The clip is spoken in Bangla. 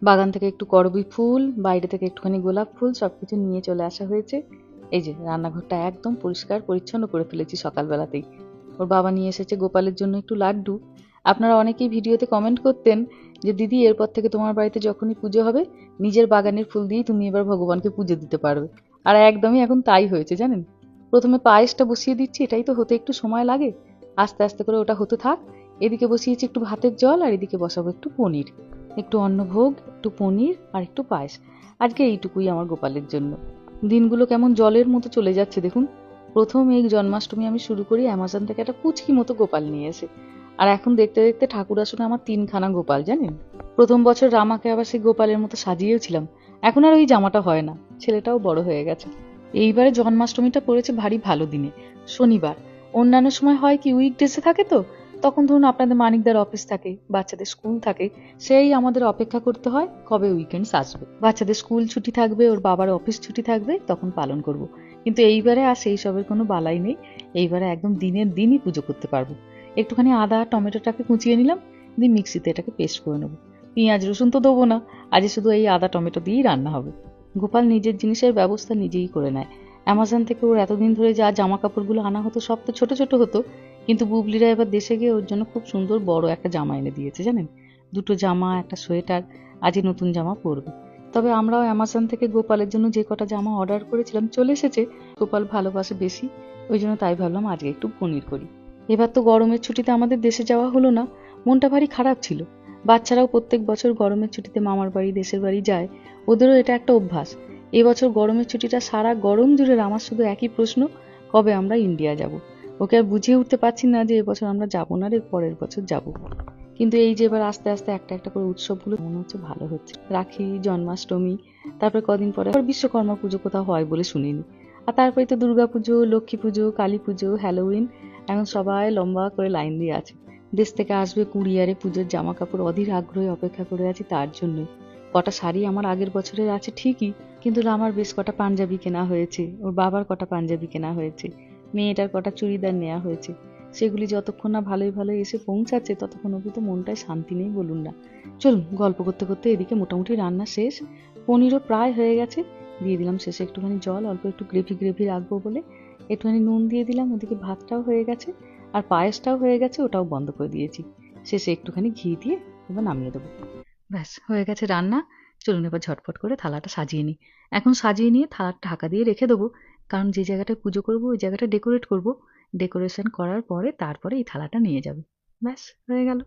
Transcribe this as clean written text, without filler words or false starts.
বাগান থেকে একটু করবী ফুল, বাইরে থেকে একটুখানি গোলাপ ফুল সবকিছু নিয়ে চলে আসা হয়েছে। এই যে রান্নাঘরটা একদম পরিষ্কার পরিচ্ছন্ন করে ফেলেছি সকালবেলাতেই। ওর বাবা নিয়ে এসেছে গোপালের জন্য একটু লাড্ডু। আপনারা অনেকেই ভিডিওতে কমেন্ট করতেন যে দিদি এরপর থেকে তোমার বাড়িতে যখনই পুজো হবে নিজের বাগানের ফুল দিয়েই তুমি এবার ভগবানকে পুজো দিতে পারবে। আর একদমই এখন তাই হয়েছে জানেন। প্রথমে পায়েসটা বসিয়ে দিচ্ছি, এটাই তো হতে একটু সময় লাগে। আস্তে আস্তে করে ওটা হতে থাক। এদিকে বসিয়েছি একটু ভাতের জল আর এদিকে বসাবো একটু পনির, একটু অন্নভোগ, একটু পনির আর একটু পায়েস। আজকে এইটুকুই আমার গোপালের জন্য। দিনগুলো কেমন জলের মতো চলে যাচ্ছে দেখুন। প্রথম এই জন্মাষ্টমী আমি শুরু করি অ্যামাজন থেকে একটা পুচকি মতো গোপাল নিয়ে এসে, আর এখন দেখতে দেখতে ঠাকুর আসনে আমার 3খানা গোপাল জানেন। প্রথম বছর রামাকে আবার সেই গোপালের মতো সাজিয়েওছিলাম। এখন আর ওই জামাটা হয় না, ছেলেটাও বড় হয়ে গেছে। এইবারে জন্মাষ্টমীটা পড়েছে ভারী ভালো দিনে, শনিবার। অন্যান্য সময় হয় কি উইকডেসে থাকে, তো তখন ধরুন আপনাদের মানিকদার অফিস থাকে, বাচ্চাদের স্কুল থাকে, সেই আমাদের অপেক্ষা করতে হয় কবে উইকেন্ডস আসবে। বাচ্চাদের স্কুল ছুটি থাকবে, ওর বাবার অফিস ছুটি থাকবে, তখন পালন করব। কিন্তু এইবারে আর সেই সবের কোনো বালাই নেই। এইবারে একদম দিনের দিনই পুজো করতে পারবো। একটুখানি আদা টমেটোটাকে কুচিয়ে নিলাম, দিয়ে মিক্সিতে এটাকে পেস্ট করে নেবো। পেঁয়াজ রসুন তো দেবো না, আজ শুধু এই আদা টমেটো দিয়েই রান্না হবে। গোপাল নিজের জিনিসের ব্যবস্থা নিজেই করে নেয়। অ্যামাজন থেকে ওর এতদিন ধরে যা জামা কাপড়গুলো আনা হতো সব তো ছোট ছোট হতো, কিন্তু বুবলিরা এবার দেশে গিয়ে ওর জন্য খুব সুন্দর বড় একটা জামা এনে দিয়েছে জানেন। দুটো জামা, একটা সোয়েটার। আজই নতুন জামা পরবে। তবে আমরাও অ্যামাজন থেকে গোপালের জন্য যে কটা জামা অর্ডার করেছিলাম চলে এসেছে। গোপাল ভালোবাসে বেশি, ওই জন্য তাই ভাবলাম আজকে একটু পনির করি। এবার তো গরমের ছুটিতে আমাদের দেশে যাওয়া হলো না, মনটা ভারী খারাপ ছিল। বাচ্চারাও প্রত্যেক বছর গরমের ছুটিতে মামার বাড়ি দেশের বাড়ি যায়, ওদেরও এটা একটা অভ্যাস। এবছর গরমের ছুটিটা সারা গরম জুড়ে আমার শুধু একই প্রশ্ন, কবে আমরা ইন্ডিয়া যাব। ওকে আর বুঝিয়ে উঠতে পারছি না যে এবছর আমরা যাবো না রে, পরের বছর যাব। কিন্তু এই যে এবার আস্তে আস্তে একটা একটা করে উৎসবগুলো মনে হচ্ছে ভালো হচ্ছে। রাখি, জন্মাষ্টমী, তারপরে কদিন পরে আবার বিশ্বকর্মা পুজো কোথাও হয় বলে শুনিনি। আর তারপরে তো দুর্গা পুজো, লক্ষ্মী পুজো, কালী পুজো, হ্যালোউইন। এখন সবাই লম্বা করে লাইন দিয়ে আছে। দেশ থেকে আসবে কুরিয়ারে পুজোর জামা কাপড়, অধীর আগ্রহে অপেক্ষা করে আছি তার জন্যই। কটা শাড়ি আমার আগের বছরের আছে ঠিকই, কিন্তু আমার বেশ কটা পাঞ্জাবি কেনা হয়েছে, ওর বাবার কটা পাঞ্জাবি কেনা হয়েছে, মেয়েটার কটা চুড়িদার নেওয়া হয়েছে। সেগুলি যতক্ষণ না ভালোই ভালোই এসে পৌঁছাচ্ছে ততক্ষণ অবধি তো মনটায় শান্তি নেই বলুন না। চলুন গল্প করতে করতে এদিকে মোটামুটি রান্না শেষ। পনিরও প্রায় হয়ে গেছে। দিয়ে দিলাম শেষে একটুখানি জল, অল্প একটু গ্রেভি গ্রেভি রাখবো বলে একটুখানি নুন দিয়ে দিলাম। ওদিকে ভাতটাও হয়ে গেছে, আর পায়েসটাও হয়ে গেছে, ওটাও বন্ধ করে দিয়েছি। শেষে একটুখানি ঘি দিয়ে এবার নামিয়ে দেবো। ব্যাস হয়ে গেছে রান্না। চলুন এবার ঝটপট করে থালাটা সাজিয়ে নিই। এখন সাজিয়ে নিয়ে থালাটা ঢাকা দিয়ে রেখে দেবো, কারণ যে জায়গাটায় পুজো করবো ওই জায়গাটা ডেকোরেট করব। ডেকোরেশন করার পরে তারপরে এই থালাটা নিয়ে যাবে। ব্যাস হয়ে গেল।